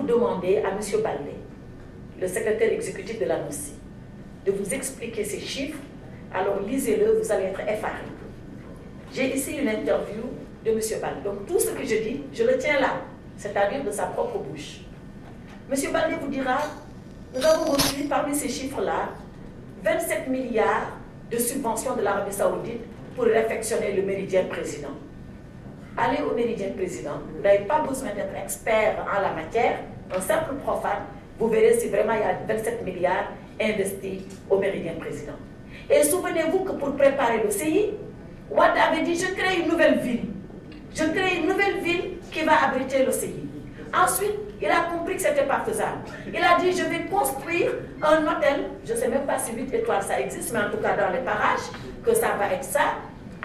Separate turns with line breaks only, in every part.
demander à M. Baldé, le secrétaire exécutif de la NOCI, de vous expliquer ces chiffres. Alors lisez-le, vous allez être effarés. J'ai ici une interview de M. Baldé. Donc tout ce que je dis, je le tiens là, c'est-à-dire de sa propre bouche. M. Baldé vous dira, nous avons reçu parmi ces chiffres-là 27 milliards de subventions de l'Arabie Saoudite pour réfectionner le méridien président. Allez au méridien président, vous n'avez pas besoin d'être expert en la matière, un simple profane, vous verrez si vraiment il y a 27 milliards investis au méridien président. Et souvenez-vous que pour préparer le CI, Wade avait dit, je crée une nouvelle ville. Je crée une nouvelle ville qui va abriter le CI. Ensuite, il a compris que ce n'était pas faisable. Il a dit, je vais construire un hôtel, je ne sais même pas si 8 étoiles ça existe, mais en tout cas dans les parages, que ça va être ça,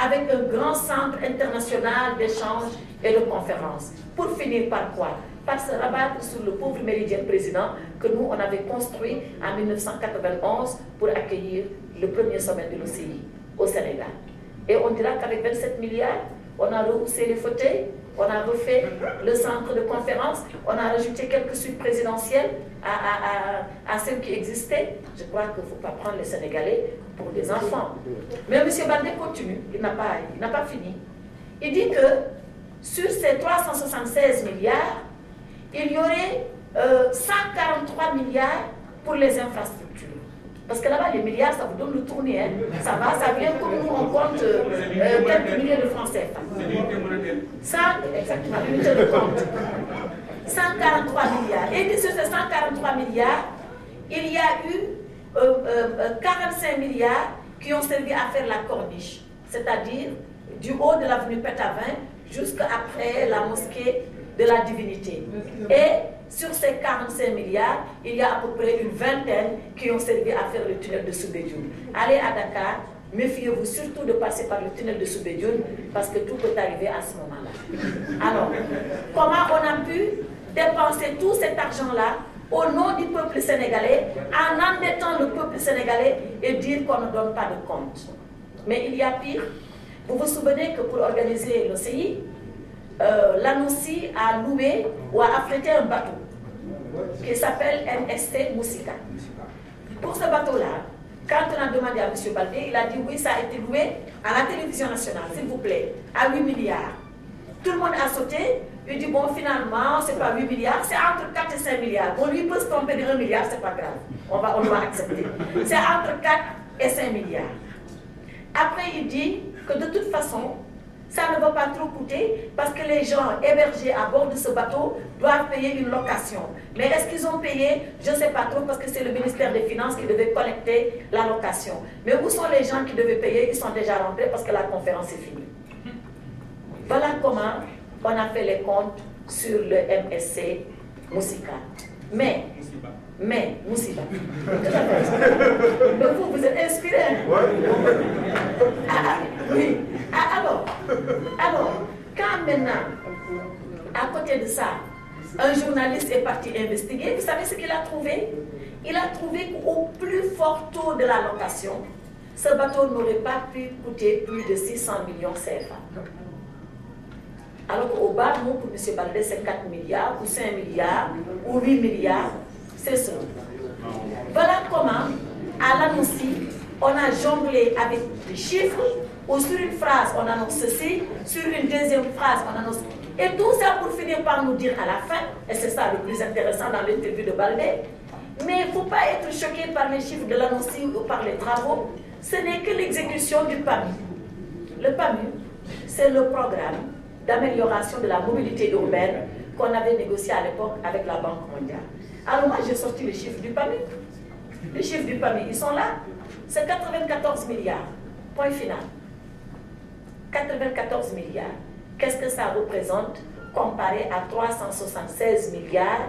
avec un grand centre international d'échanges et de conférences. Pour finir par quoi? Par se rabattre sur le pauvre méridien président que nous, on avait construit en 1991 pour accueillir le premier sommet de l'OCI au Sénégal. Et on dira qu'avec 27 milliards, on a rehaussé les fauteuils, on a refait le centre de conférence, on a rajouté quelques suites présidentielles à celles qui existaient. Je crois qu'il ne faut pas prendre les Sénégalais pour des enfants. Mais M. Baldé continue, il n'a pas fini. Il dit que sur ces 376 milliards, il y aurait 143 milliards pour les infrastructures. Parce que là-bas, les milliards, ça vous donne le tournis. Hein. Ça va, ça vient comme nous, on compte quelques milliers de francs CFA. Exactement, l'unité de compte. 143 milliards. Et sur ces 143 milliards, il y a eu 45 milliards qui ont servi à faire la corniche. C'est-à-dire du haut de l'avenue Pétavin jusqu'après la mosquée de la divinité. Et sur ces 45 milliards, il y a à peu près une vingtaine qui ont servi à faire le tunnel de Soumbédioune. Allez à Dakar, méfiez-vous surtout de passer par le tunnel de Soumbédioune parce que tout peut arriver à ce moment-là. Alors, comment on a pu dépenser tout cet argent-là au nom du peuple sénégalais, en endettant le peuple sénégalais et dire qu'on ne donne pas de compte? Mais il y a pire. Vous vous souvenez que pour organiser l'OCI, la NOCI a loué ou a affrété un bateau qui s'appelle MST Moussika. Pour ce bateau-là, quand on a demandé à M. Baldé, il a dit oui, ça a été loué à la télévision nationale, s'il vous plaît, à 8 milliards. Tout le monde a sauté, il dit bon, finalement, c'est pas 8 milliards, c'est entre 4 et 5 milliards. Bon, lui peut se tromper de 1 milliard, c'est pas grave, on va accepter. C'est entre 4 et 5 milliards. Après, il dit que de toute façon, ça ne va pas trop coûter parce que les gens hébergés à bord de ce bateau doivent payer une location. Mais est-ce qu'ils ont payé? Je ne sais pas trop parce que c'est le ministère des Finances qui devait collecter la location. Mais où sont les gens qui devaient payer? Ils sont déjà rentrés parce que la conférence est finie. Voilà comment on a fait les comptes sur le MSC Moussika. Mais, Moussiba. Donc vous êtes inspiré. Oui. Alors, quand maintenant, à côté de ça, un journaliste est parti investiguer, vous savez ce qu'il a trouvé? Il a trouvé qu'au plus fort taux de la location, ce bateau n'aurait pas pu coûter plus de 600 millions CFA. Alors qu'au bas mot pour M. Baldé, c'est 4 milliards, ou 5 milliards, ou 8 milliards, c'est ça. Voilà comment, à l'annoncie, on a jonglé avec des chiffres, ou sur une phrase, on annonce ceci, sur une deuxième phrase, on annonce... Et tout ça pour finir par nous dire à la fin, et c'est ça le plus intéressant dans l'interview de Baldé, mais il ne faut pas être choqué par les chiffres de l'annoncie ou par les travaux, ce n'est que l'exécution du PAMU. Le PAMU, c'est le programme d'amélioration de la mobilité urbaine qu'on avait négocié à l'époque avec la Banque mondiale. Alors moi, j'ai sorti les chiffres du PAMU. Les chiffres du PAMU, ils sont là. C'est 94 milliards. Point final. 94 milliards. Qu'est-ce que ça représente comparé à 376 milliards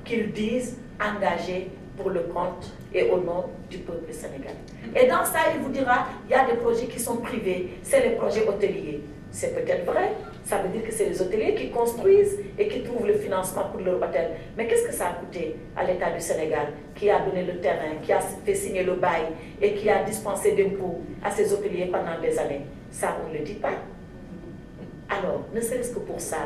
qu'ils disent engagés pour le compte et au nom du peuple sénégalais? Et dans ça, il vous dira, il y a des projets qui sont privés, c'est les projets hôteliers. C'est peut-être vrai, ça veut dire que c'est les hôteliers qui construisent et qui trouvent le financement pour leur hôtel. Mais qu'est-ce que ça a coûté à l'État du Sénégal, qui a donné le terrain, qui a fait signer le bail et qui a dispensé d'impôts à ces hôteliers pendant des années? Ça, on ne le dit pas. Alors, ne serait-ce que pour ça,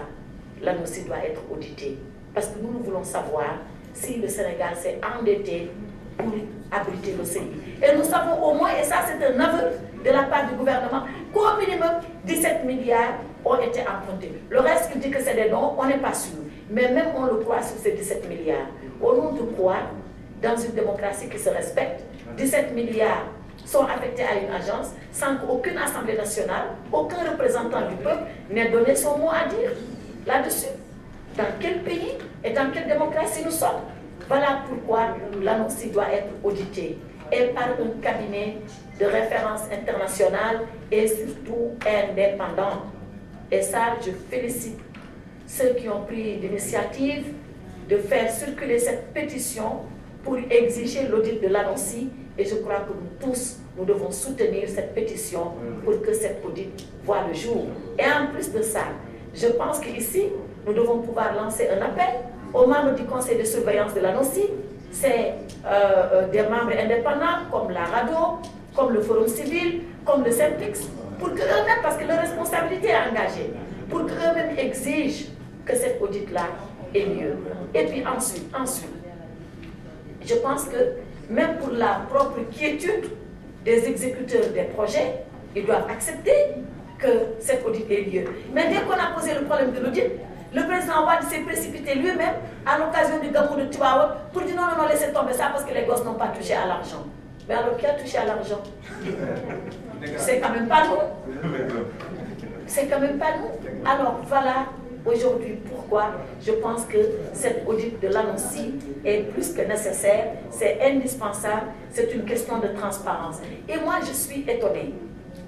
la NOCI doit être auditée parce que nous voulons savoir si le Sénégal s'est endetté pour abriter l'OCI. Et nous savons au moins, et ça c'est un aveu de la part du gouvernement, qu'au minimum 17 milliards ont été empruntés. Le reste qui dit que c'est des dons, on n'est pas sûr. Mais même on le croit sur ces 17 milliards. Au nom de quoi, dans une démocratie qui se respecte, 17 milliards sont affectés à une agence sans qu'aucune Assemblée nationale, aucun représentant du peuple n'ait donné son mot à dire là-dessus. Dans quel pays et dans quelle démocratie nous sommes? Voilà pourquoi l'ANOCI doit être audité et par un cabinet de référence internationale et surtout indépendant. Et ça, je félicite ceux qui ont pris l'initiative de faire circuler cette pétition pour exiger l'audit de l'ANOCI. Et je crois que nous tous, nous devons soutenir cette pétition pour que cet audit voie le jour. Et en plus de ça, je pense qu'ici, nous devons pouvoir lancer un appel aux membres du conseil de surveillance de l'ANOCI. C'est des membres indépendants comme la RADDHO, comme le Forum civil, comme le SYNPICS, pour qu'eux-mêmes, parce que leur responsabilité est engagée, pour qu'eux-mêmes exigent que cet audit-là ait lieu. Et puis ensuite, je pense que même pour la propre quiétude des exécuteurs des projets, ils doivent accepter que cet audit ait lieu. Mais dès qu'on a posé le problème de l'audit, le président Wade s'est précipité lui-même à l'occasion du Gamou de Tivaouane pour dire non, laissez tomber ça parce que les gosses n'ont pas touché à l'argent. Mais alors, qui a touché à l'argent? C'est quand même pas nous. C'est quand même pas nous. Alors, voilà aujourd'hui pourquoi je pense que cet audit de l'ANOCI est plus que nécessaire, c'est indispensable, c'est une question de transparence. Et moi, je suis étonnée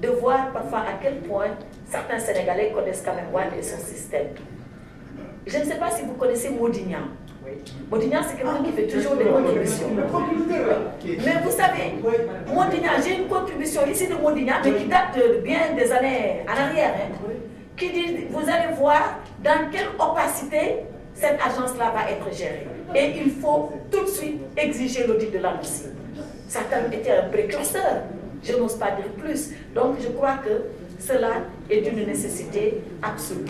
de voir parfois à quel point certains Sénégalais connaissent quand même Wade et son système. Je ne sais pas si vous connaissez Modignan. Modignan, c'est quelqu'un qui fait toujours des contributions. Mais vous savez, Modignan, j'ai une contribution ici de Modignan, mais qui date de bien des années en arrière, qui dit, vous allez voir dans quelle opacité cette agence-là va être gérée. Et il faut tout de suite exiger l'audit de l'ANOCI. Ça a quand même été un précurseur, je n'ose pas dire plus. Donc je crois que cela est d'une nécessité absolue.